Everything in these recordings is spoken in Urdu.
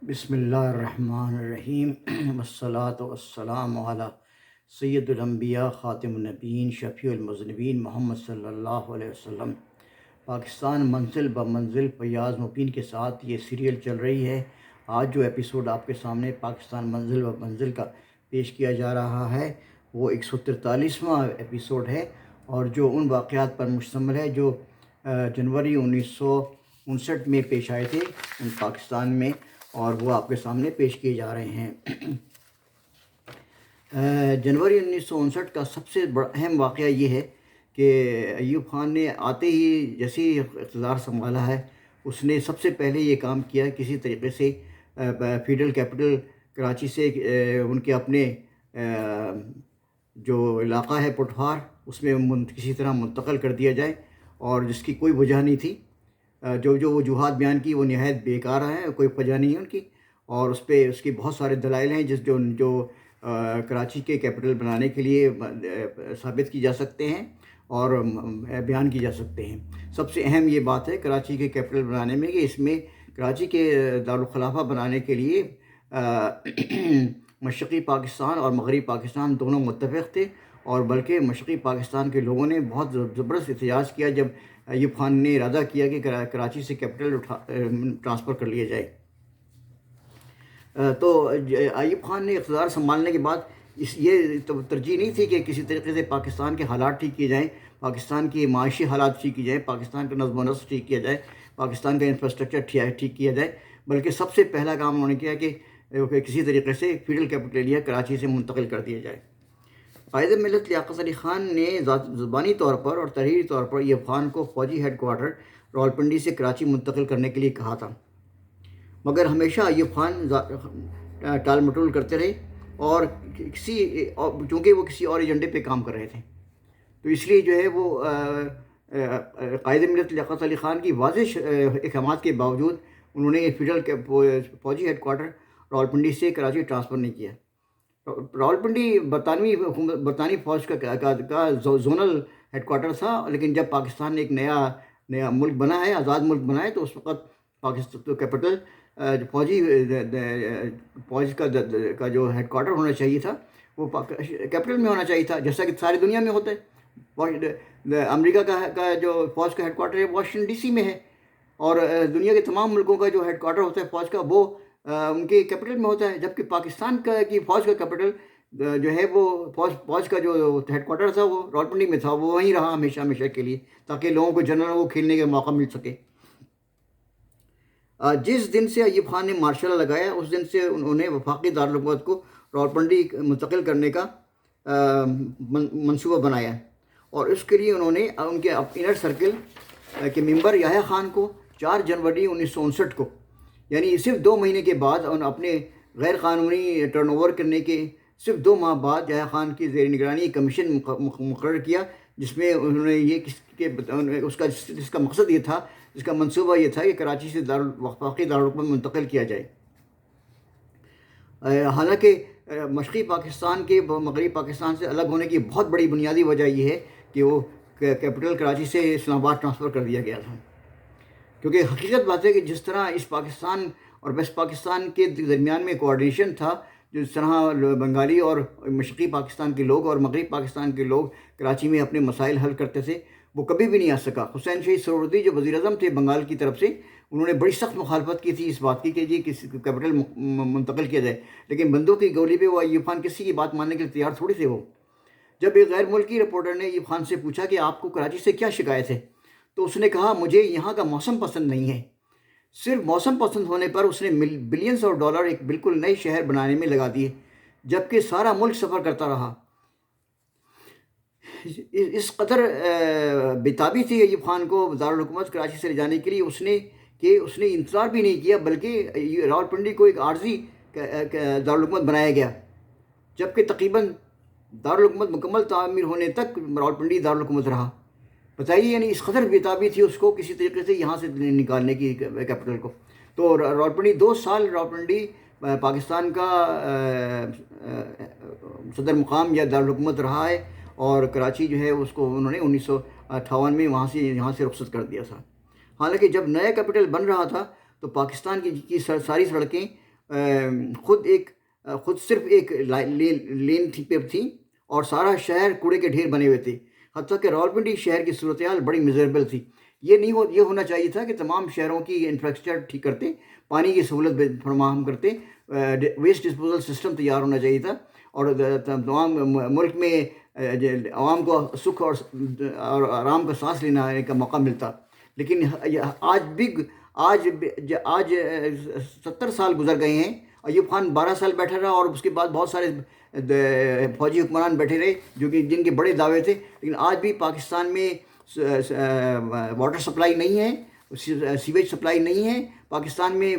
بسم اللہ الرحمن الرحیم والصلاة والسلام علی سید الانبیاء خاتم النبیین شفیع المذنبین محمد صلی اللہ علیہ وسلم۔ پاکستان منزل بمنزل فیاض مبین کے ساتھ یہ سیریل چل رہی ہے۔ آج جو ایپیسوڈ آپ کے سامنے پاکستان منزل بمنزل کا پیش کیا جا رہا ہے وہ 143واں ایپیسوڈ ہے، اور جو ان واقعات پر مشتمل ہے جو جنوری 1959 میں پیش آئے تھے پاکستان میں، اور وہ آپ کے سامنے پیش کیے جا رہے ہیں۔ جنوری 1959 کا سب سے بڑا اہم واقعہ یہ ہے کہ ایوب خان نے آتے ہی جیسے ہی اقتدار سنبھالا ہے، اس نے سب سے پہلے یہ کام کیا، کسی طریقے سے فیڈرل کیپٹل کراچی سے ان کے اپنے جو علاقہ ہے پٹھوار، اس میں کسی طرح منتقل کر دیا جائے، اور جس کی کوئی وجہ نہیں تھی۔ جو وجوہات بیان کی وہ نہایت بیکار ہیں، کوئی وجہ نہیں ہے ان کی، اور اس کے بہت سارے دلائل ہیں جو کراچی کے کیپٹل بنانے کے لیے ثابت کی جا سکتے ہیں اور بیان کی جا سکتے ہیں۔ سب سے اہم یہ بات ہے کراچی کے کیپٹل بنانے میں کہ اس میں کراچی کے دارالخلافہ بنانے کے لیے مشرقی پاکستان اور مغربی پاکستان دونوں متفق تھے، اور بلکہ مشرقی پاکستان کے لوگوں نے بہت زبردست احتجاج کیا جب ایوب خان نے ارادہ کیا کہ کراچی سے کیپٹل ٹرانسفر کر لیا جائے۔ تو ایوب خان نے اقتدار سنبھالنے کے بعد یہ ترجیح نہیں تھی کہ کسی طریقے سے پاکستان کے حالات ٹھیک کیے جائیں، پاکستان کی معاشی حالات ٹھیک کی جائیں، پاکستان کا نظم و نسق ٹھیک کیا جائے، پاکستان کا انفراسٹرکچر ٹھیک کیا جائے، بلکہ سب سے پہلا کام انہوں نے کیا کہ کسی طریقے سے فیڈرل کیپٹل ایریا کراچی سے منتقل کر دیا جائے۔ قائد ملت لیاقت علی خان نے زبانی طور پر اور تحریری طور پر ایوب خان کو فوجی ہیڈ کوارٹر راولپنڈی سے کراچی منتقل کرنے کے لیے کہا تھا، مگر ہمیشہ ایوب خان ٹال مٹول کرتے رہے، اور چونکہ وہ کسی اور ایجنڈے پہ کام کر رہے تھے، تو اس لیے جو ہے وہ قائد ملت لیاقت علی خان کی واضح احکامات کے باوجود انہوں نے فیڈرل فوجی ہیڈ کوارٹر راولپنڈی سے کراچی ٹرانسفر نہیں کیا۔ راولپنڈی برطانوی فوج کا زونل ہیڈ کوارٹر تھا، لیکن جب پاکستان نے ایک نیا ملک بنا ہے، آزاد ملک بنا ہے، تو اس وقت پاکستان کیپٹل فوج کا جو ہیڈ کوارٹر ہونا چاہیے تھا وہ کیپٹل میں ہونا چاہیے تھا، جیسا کہ ساری دنیا میں ہوتا ہے۔ امریکہ کا جو فوج کا ہیڈ کوارٹر ہے واشنگٹن ڈی سی میں ہے، اور دنیا کے تمام ملکوں کا جو ہیڈ کوارٹر ہوتا ہے فوج کا وہ ان کے کیپٹل میں ہوتا ہے، جبکہ پاکستان کی فوج کا کیپٹل جو ہے وہ فوج کا جو ہیڈ کوارٹر تھا وہ راولپنڈی میں تھا، وہ وہیں رہا ہمیشہ کے لیے، تاکہ لوگوں کو جنرلوں کو کھیلنے کا موقع مل سکے۔ جس دن سے ایوب خان نے مارشل لا لگایا اس دن سے انہوں نے وفاقی دارالحکومت کو راولپنڈی منتقل کرنے کا منصوبہ بنایا، اور اس کے لیے انہوں نے ان کے انر سرکل کے ممبر یحییٰ خان کو 4 جنوری 1959 کو، یعنی صرف 2 مہینے کے بعد، اپنے غیر قانونی ٹرن اوور کرنے کے صرف 2 ماہ بعد یحییٰ خان کی زیر نگرانی کمیشن مقرر کیا، جس میں انہوں نے اس کا مقصد یہ تھا، اس کا منصوبہ یہ تھا کہ کراچی سے وفاقی دارالحکومت منتقل کیا جائے۔ حالانکہ مشرقی پاکستان کے مغربی پاکستان سے الگ ہونے کی بہت بڑی بنیادی وجہ یہ ہے کہ وہ کیپٹل کراچی سے اسلام آباد ٹرانسفر کر دیا گیا تھا، کیونکہ حقیقت بات ہے کہ جس طرح اس پاکستان اور ویسٹ پاکستان کے درمیان میں کوآرڈینیشن تھا، جس طرح بنگالی اور مشرقی پاکستان کے لوگ اور مغربی پاکستان کے لوگ کراچی میں اپنے مسائل حل کرتے تھے، وہ کبھی بھی نہیں آ سکا۔ حسین شہید سہروردی جو وزیر اعظم تھے بنگال کی طرف سے، انہوں نے بڑی سخت مخالفت کی تھی اس بات کی کہ یہ کسی کیپٹل منتقل کیا جائے، لیکن بندوق کی گولی پہ وہ ایوب خان کسی کی بات ماننے کے لیے تیار تھوڑی تھے وہ۔ جب ایک غیر ملکی رپورٹر نے ایوب خان سے پوچھا کہ آپ کو کراچی سے کیا شکایت ہے، تو اس نے کہا مجھے یہاں کا موسم پسند نہیں ہے۔ صرف موسم پسند ہونے پر اس نے بلینز آف ڈالر ایک بالکل نئے شہر بنانے میں لگا دیے، جبکہ سارا ملک سفر کرتا رہا۔ اس قدر بےتابی تھی ایوب خان کو دارالحکومت کراچی سے لے جانے کے لیے اس نے انتظار بھی نہیں کیا، بلکہ راولپنڈی کو ایک عارضی دارالحکومت بنایا گیا، جبکہ تقریباً دارالحکومت مکمل تعمیر ہونے تک راولپنڈی دارالحکومت رہا۔ بتائیے، یعنی اس قدر بےتابی تھی اس کو کسی طریقے سے یہاں سے نکالنے کی کیپٹل کو۔ تو راولپنڈی 2 سال راولپنڈی پاکستان کا صدر مقام یا دارالحکومت رہا ہے، اور کراچی جو ہے اس کو انہوں نے 1958 میں یہاں سے رخصت کر دیا تھا۔ حالانکہ جب نیا کیپٹل بن رہا تھا تو پاکستان کی ساری سڑکیں خود صرف ایک لین تھی اور سارا شہر کوڑے کے ڈھیر بنے ہوئے تھے. حتیٰ کہ راولپنڈی شہر کی صورتحال بڑی میزریبل تھی. یہ ہونا چاہیے تھا کہ تمام شہروں کی انفراسٹرکچر ٹھیک کرتے, پانی کی سہولت فراہم کرتے, ویسٹ ڈسپوزل سسٹم تیار ہونا چاہیے تھا, اور تمام ملک میں عوام کو سکھ اور آرام کا سانس لینے کا موقع ملتا. لیکن آج 70 سال گزر گئے ہیں. ایوب خان 12 سال بیٹھا رہا, اور اس کے بعد بہت سارے فوجی حکمران بیٹھے رہے جن کے بڑے دعوے تھے, لیکن آج بھی پاکستان میں واٹر سپلائی نہیں ہے, سیویج سپلائی نہیں ہے. پاکستان میں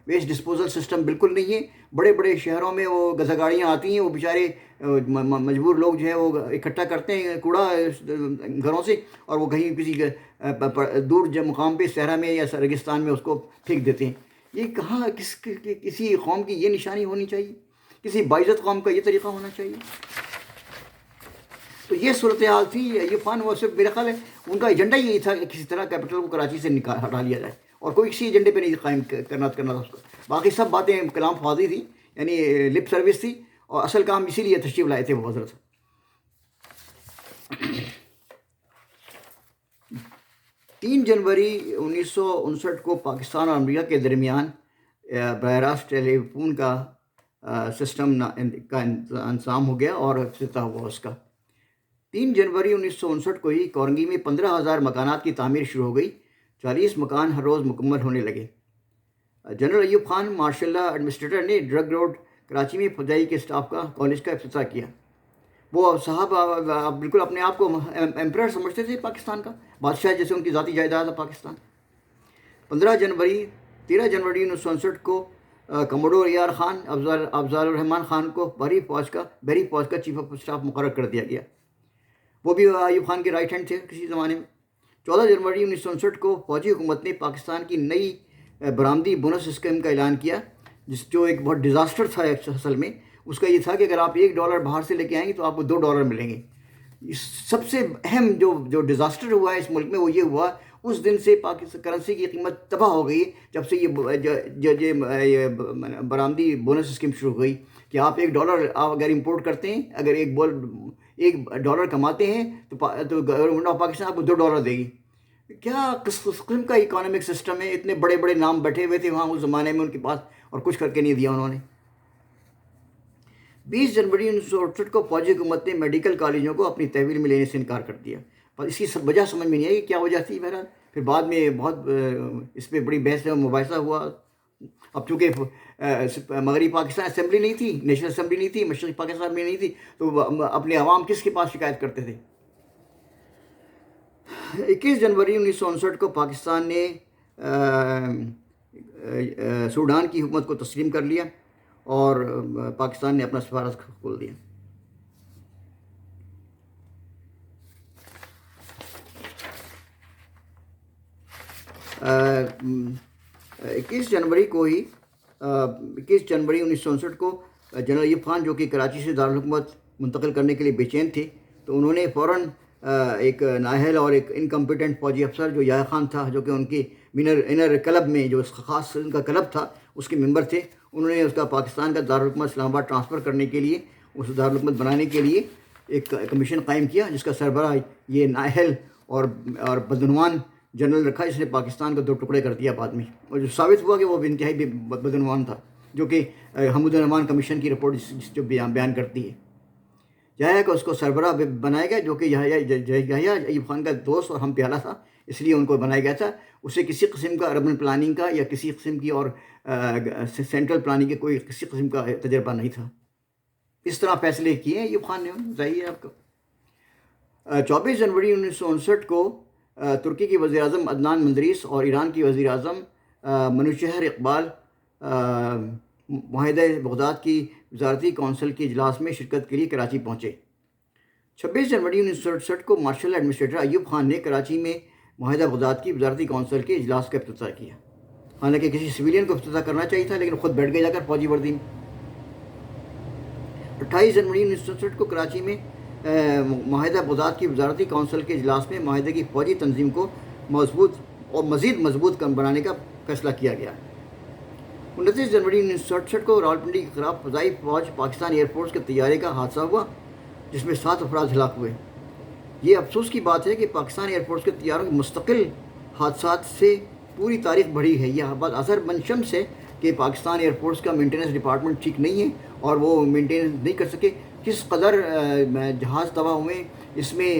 ویسٹ ڈسپوزل سسٹم بالکل نہیں ہے. بڑے بڑے شہروں میں وہ گزہ گاڑیاں آتی ہیں, وہ بیچارے مجبور لوگ جو ہے وہ اکٹھا کرتے ہیں کوڑا گھروں سے, اور وہ کہیں کسی دور مقام پہ صحرا میں یا ریگستان میں اس کو پھینک دیتے ہیں. یہ کہاں کسی قوم کی یہ نشانی ہونی چاہیے؟ کسی باعزت قوم کا یہ طریقہ ہونا چاہیے؟ تو یہ صورتحال تھی. ایوب خان وہ صرف میرا خیال ہے ان کا ایجنڈا یہی تھا کہ کسی طرح کیپٹل کو کراچی سے ہٹا لیا جائے, اور کوئی کسی ایجنڈے پہ نہیں قائم کرنا تھا اس کو. باقی سب باتیں کلام فاضی تھی, یعنی لپ سروس تھی, اور اصل کام اسی لیے تشریف لائے تھے وہ حضرت. 3 جنوری 1959 کو پاکستان اور امریکہ کے درمیان براہ راست ٹیلی فون کا سسٹم کا انضمام ہو گیا اور افتتاح ہوا اس کا. 3 جنوری 1959 کو ہی کورنگی میں 15,000 مکانات کی تعمیر شروع ہو گئی. 40 مکان ہر روز مکمل ہونے لگے. General Ayub Khan martial law administrator نے ڈرگ روڈ کراچی میں فضائی کے اسٹاف کا کالج کا افتتاح کیا. وہ صاحب بالکل اپنے آپ کو ایمپرر سمجھتے تھے پاکستان کا, بادشاہ جیسے ان کی ذاتی جائیداد ہے پاکستان. 13 جنوری 1959 کو commodore a are Khan Afzal الرحمان خان کو بحری فوج کا چیف آف اسٹاف مقرر کر دیا گیا. وہ بھی ایوب خان کے رائٹ ہینڈ تھے کسی زمانے میں. 14 جنوری 1959 کو فوجی حکومت نے پاکستان کی نئی برآمدی بونس اسکیم کا اعلان کیا, جو ایک بہت ڈیزاسٹر تھا اصل میں. اس کا یہ تھا کہ اگر آپ $1 باہر سے لے کے آئیں گے تو آپ کو $2 ملیں گے. سب سے اہم جو ڈیزاسٹر ہوا ہے اس ملک میں وہ یہ ہوا, اس دن سے پاکستان کرنسی کی قیمت تباہ ہو گئی جب سے یہ برآمدی بونس اسکیم شروع ہو گئی کہ آپ $1 آپ اگر امپورٹ کرتے ہیں, اگر $1 کماتے ہیں تو گورنمنٹ آف پاکستان آپ کو $2 دے گی. کیا قسم کا اکانومک سسٹم ہے. اتنے بڑے بڑے نام بیٹھے ہوئے تھے وہاں اس زمانے میں ان کے پاس, اور کچھ کر کے نہیں دیا انہوں نے. 20 جنوری 1968 کو فوجی حکومت نے میڈیکل کالجوں کو اپنی تحویل میں لینے سے انکار کر دیا, پر اس کی وجہ سمجھ میں نہیں آئی کہ کیا وجہ تھی. بہرحال پھر بعد میں بہت اس پہ بڑی بحث مباحثہ ہوا. اب چونکہ مغربی پاکستان اسمبلی نہیں تھی, نیشنل اسمبلی نہیں تھی, مشرقی پاکستان میں نہیں تھی, تو اپنے عوام کس کے پاس شکایت کرتے تھے. 21 جنوری 1959 کو پاکستان نے سوڈان کی حکومت کو تسلیم کر لیا اور پاکستان نے اپنا سفارت کھول دیا. اکیس جنوری 1959 کو جنرل ایوب خان جو کہ کراچی سے دارالحکومت منتقل کرنے کے لیے بے چین تھے, تو انہوں نے فوراً ایک نااہل اور ایک انکمپیٹنٹ فوجی افسر جو یحییٰ خان تھا, جو کہ ان کی انر کلب میں جو خاص ان کا کلب تھا اس کے ممبر تھے, انہوں نے اس کا پاکستان کا دارالحکومت اسلام آباد ٹرانسفر کرنے کے لیے, اس دارالحکومت بنانے کے لیے ایک کمیشن قائم کیا, جس کا سربراہ یہ نااہل اور بدعنوان جنرل رکھا, جس نے پاکستان کو 2 ٹکڑے کر دیا بعد میں, اور جو ثابت ہوا کہ وہ انتہائی بدعنوان تھا, جو کہ حمود الرحمان کمیشن کی رپورٹ جو بیان کرتی ہے. یحییٰ کو اس کو سربراہ بنایا گیا, جو کہ یحییٰ ایوب خان کا دوست اور ہم پیالہ تھا, اس لیے ان کو بنایا گیا تھا. اسے کسی قسم کا اربن پلاننگ کا یا کسی قسم کی اور سینٹرل پلاننگ کے کوئی کسی قسم کا تجربہ نہیں تھا. اس طرح فیصلے کیے ایوب خان نے, ظاہر ہے آپ کو. 24 جنوری 1959 کو ترکی کی وزیر اعظم عدنان مندریس اور ایران کی وزیر اعظم منوچہر اقبال معاہدہ بغداد کی وزارتی کونسل کے اجلاس میں شرکت کے لیے کراچی پہنچے. 26 جنوری 1967 کو مارشل ایڈمنسٹریٹر ایوب خان نے کراچی میں معاہدہ بغداد کی وزارتی کونسل کے اجلاس کا افتتاح کیا. حالانکہ کسی سویلین کو افتتاح کرنا چاہیے تھا, لیکن خود بیٹھ گئے جا کر فوجی وردی میں. 28 جنوری 1967 کو کراچی میں معاہدہ بغداد کی وزارتی کونسل کے اجلاس میں معاہدے کی فوجی تنظیم کو مضبوط بنانے کا فیصلہ کیا گیا. 29 جنوری 1967 کو راولپنڈی کے خلاف فضائی فوج پاکستان ایئر فورس کے طیارے کا حادثہ ہوا جس میں 7 افراد ہلاک ہوئے۔ یہ افسوس کی بات ہے کہ پاکستان ایئر فورس کے طیاروں کے مستقل حادثات سے پوری تاریخ بڑھی ہے۔ یہ بات اثر منشمس ہے کہ پاکستان ایئر فورس کا مینٹیننس ڈپارٹمنٹ ٹھیک نہیں ہے اور وہ مینٹیننس نہیں کر سکے۔ کس قدر جہاز تباہ ہوئے، اس میں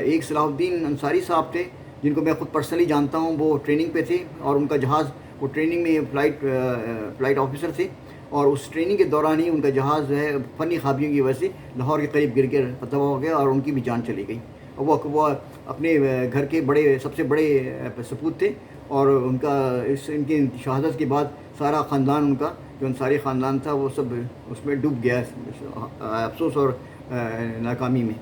ایک صلاح الدین انصاری صاحب تھے جن کو میں خود پرسنلی جانتا ہوں، وہ ٹریننگ پہ تھے اور ان کا جہاز، وہ ٹریننگ میں فلائٹ آفیسر تھے اور اس ٹریننگ کے دوران ہی ان کا جہاز جو ہے فنی خابیوں کی وجہ سے لاہور کے قریب گر کر تباہ ہو گیا اور ان کی بھی جان چلی گئی۔ اور وہ اپنے گھر کے سب سے بڑے سپوت تھے اور ان کی شہادت کے بعد سارا خاندان ان کا جو انصاری خاندان تھا وہ سب اس میں ڈوب گیا افسوس اور ناکامی میں۔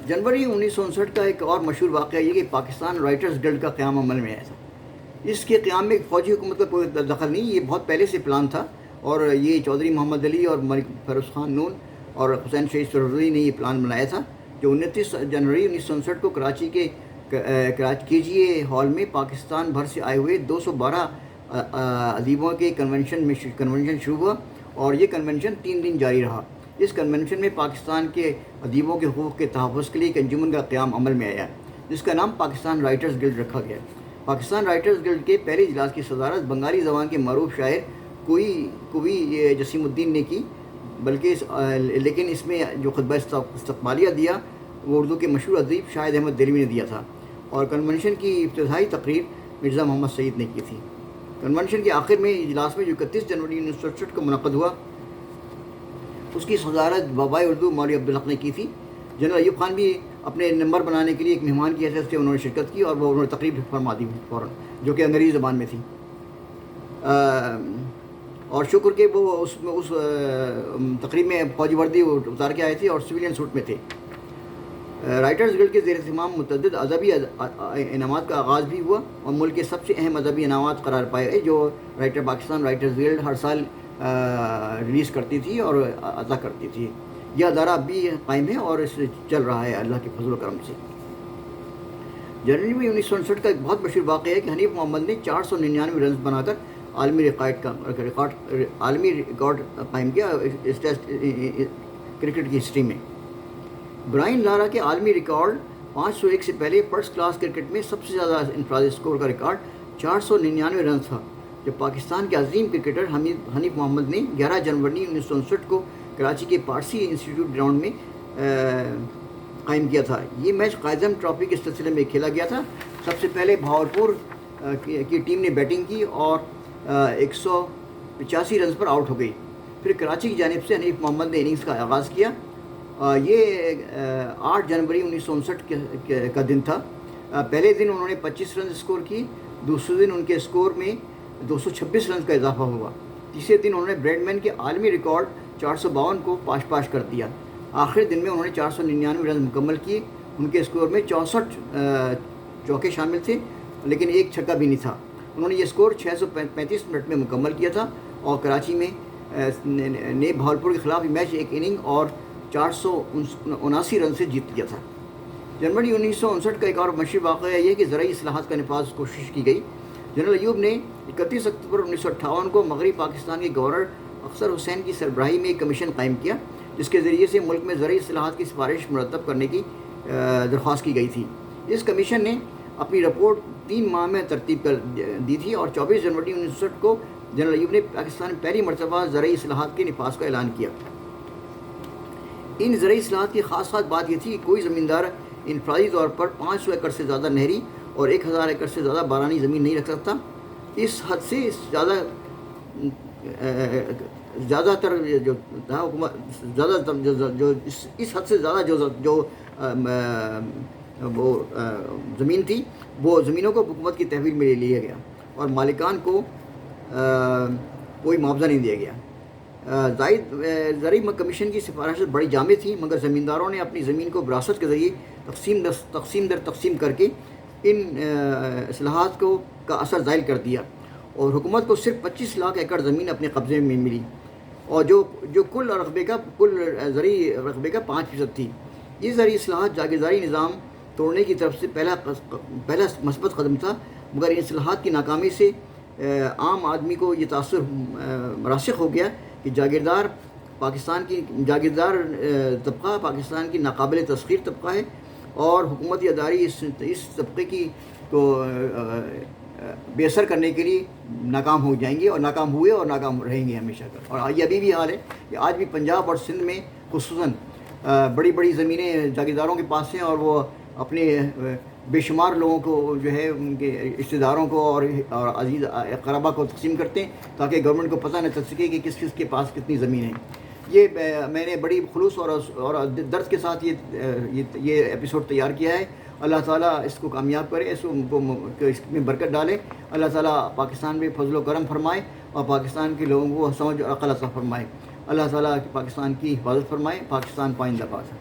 جنوری 1959 کا ایک اور مشہور واقعہ یہ کہ پاکستان رائٹرز گلڈ کا قیام عمل میں آیا تھا۔ اس کے قیام میں فوجی حکومت کا کوئی دخل نہیں، یہ بہت پہلے سے پلان تھا اور یہ چودھری محمد علی اور ملک فیروز خان نون اور حسین شہید سرحدی نے یہ پلان بنایا تھا، جو 29 جنوری 1959 کو کراچی کے KGA ہال میں پاکستان بھر سے آئے ہوئے 212 ادیبوں کے کنونشن شروع ہوا اور یہ کنونشن 3 دن جاری رہا۔ اس کنونشن میں پاکستان کے ادیبوں کے حقوق کے تحفظ کے لیے ایک انجمن کا قیام عمل میں آیا جس کا نام پاکستان رائٹرز گلڈ رکھا گیا۔ پاکستان رائٹرز گلڈ کے پہلے اجلاس کی صدارت بنگالی زبان کے معروف شاعر کوئی جسیم الدین نے کی، لیکن اس میں جو خطبہ استقبالیہ دیا وہ اردو کے مشہور ادیب شاہد احمد دہلوی نے دیا تھا اور کنونشن کی ابتدائی تقریر مرزا محمد سعید نے کی تھی۔ کنونشن کے آخر میں اجلاس میں جو 31 جنوری 1967 کو منعقد ہوا اس کی صدارت بابائے اردو مولوی عبدالحق نے کی تھی۔ جنرل ایوب خان بھی اپنے نمبر بنانے کے لیے ایک مہمان کی حیثیت سے انہوں نے شرکت کی اور وہ انہوں نے تقریر فرما دی فوراً، جو کہ انگریزی زبان میں تھی، اور شکر کہ وہ اس تقریب میں فوجی وردی اتار کے آئے تھے اور سویلین سوٹ میں تھے۔ رائٹرز گلڈ کے زیر اہتمام متعدد ادبی انعامات کا آغاز بھی ہوا اور ملک کے سب سے اہم ادبی انعامات قرار پائے گئے جو پاکستان رائٹرز گلڈ ہر سال ریلیز کرتی تھی اور عطا کرتی تھی۔ یہ ادارہ اب بھی قائم ہے اور اس چل رہا ہے اللہ کے فضل و کرم سے۔ جنوری میں 1959 کا ایک بہت مشہور واقعہ ہے کہ حنیف محمد نے 499 رنز بنا کر عالمی ریکارڈ قائم کیا کرکٹ کی ہسٹری میں۔ برائن لارا کے عالمی ریکارڈ 501 سے پہلے فرسٹ کلاس کرکٹ میں سب سے زیادہ انفرادی اسکور کا ریکارڈ 499 رنز تھا، جب پاکستان کے عظیم کرکٹر حنیف محمد نے 11 جنوری 1959 کو کراچی کے پارسی انسٹیٹیوٹ گراؤنڈ میں قائم کیا تھا۔ یہ میچ قائدم ٹرافی کے سلسلے میں کھیلا گیا تھا۔ سب سے پہلے بھاولپور کی ٹیم نے بیٹنگ کی اور 185 رنز پر آؤٹ ہو گئی، پھر کراچی کی جانب سے حنیف محمد نے اننگز کا آغاز کیا۔ یہ 8 جنوری 1959 کا دن تھا۔ پہلے دن انہوں نے 25 رنز اسکور کی، دوسرے دن ان کے اسکور میں 226 رنز کا اضافہ ہوا، تیسرے دن انہوں نے بریڈ مین کے عالمی ریکارڈ 452 کو پاش کر دیا۔ آخری دن میں انہوں نے 499 رنز مکمل کیے، ان کے اسکور میں 64 چوکے شامل تھے لیکن ایک چھکا بھی نہیں تھا۔ انہوں نے یہ اسکور 635 منٹ میں مکمل کیا تھا اور کراچی میں نے بھاولپور کے خلاف میچ ایک اننگ اور 479 رن سے جیت لیا تھا۔ جنوری 1959 کا ایک اور مشہور واقعہ یہ کہ زرعی اصلاحات کا نفاذ کوشش کی گئی۔ جنرل ایوب نے 31 اکتوبر 1958 کو مغربی پاکستان کے گورنر اختر حسین کی سربراہی میں ایک کمیشن قائم کیا جس کے ذریعے سے ملک میں زرعی اصلاحات کی سفارش مرتب کرنے کی درخواست کی گئی تھی۔ اس کمیشن نے اپنی رپورٹ 3 ماہ میں ترتیب کر دی تھی اور 24 جنوری 1959 کو جنرل ایوب نے پاکستان میں پہلی مرتبہ زرعی اصلاحات کے نفاذ کا اعلان کیا۔ ان زرعی اصلاحات کی خاص بات یہ تھی کہ کوئی زمیندار انفرادی طور پر 500 ایکڑ سے زیادہ نہری اور 1000 ایکڑ سے زیادہ بارانی زمین نہیں رکھ سکتا۔ اس حد سے زیادہ تر جو اس حد سے زیادہ جو وہ زمین تھی وہ زمینوں کو حکومت کی تحویل میں لے لیا گیا اور مالکان کو کوئی معاوضہ نہیں دیا گیا۔ زائد زرعی کمیشن کی سفارشیں بڑی جامع تھیں مگر زمینداروں نے اپنی زمین کو وراثت کے ذریعے تقسیم کر کے ان اصلاحات کا اثر زائل کر دیا اور حکومت کو صرف 25 لاکھ ایکڑ زمین اپنے قبضے میں ملی اور جو کل زرعی رقبے کا 5% تھی۔ یہ زرعی اصلاحات جاگیرداری نظام توڑنے کی طرف سے پہلا مثبت قدم تھا، مگر ان اصلاحات کی ناکامی سے عام آدمی کو یہ تاثر راسخ ہو گیا کہ جاگیردار طبقہ پاکستان کی ناقابل تسخیر طبقہ ہے، اور حکومتی ادارے اس طبقے کی کو بے اثر کرنے کے لیے ناکام ہو جائیں گے، اور ناکام ہوئے اور ناکام رہیں گے ہمیشہ کا۔ اور یہ ابھی بھی حال ہے کہ آج بھی پنجاب اور سندھ میں خصوصاً بڑی بڑی زمینیں جاگیرداروں کے پاس ہیں، اور وہ اپنے بے شمار لوگوں کو جو ہے ان کے رشتہ داروں کو اور عزیز اقربا کو تقسیم کرتے ہیں، تاکہ گورنمنٹ کو پتہ نہ چل سکے کہ کس کس کے پاس کتنی زمین ہے۔ یہ میں نے بڑی خلوص اور درد کے ساتھ یہ ایپیسوڈ تیار کیا ہے۔ اللہ تعالیٰ اس کو کامیاب کرے، اس میں برکت ڈالے۔ اللہ تعالیٰ پاکستان میں فضل و کرم فرمائے، اور پاکستان کے لوگوں کو سمجھ اور عقل عطا فرمائے۔ اللہ تعالیٰ پاکستان کی حفاظت فرمائے۔ پاکستان پائندہ باد۔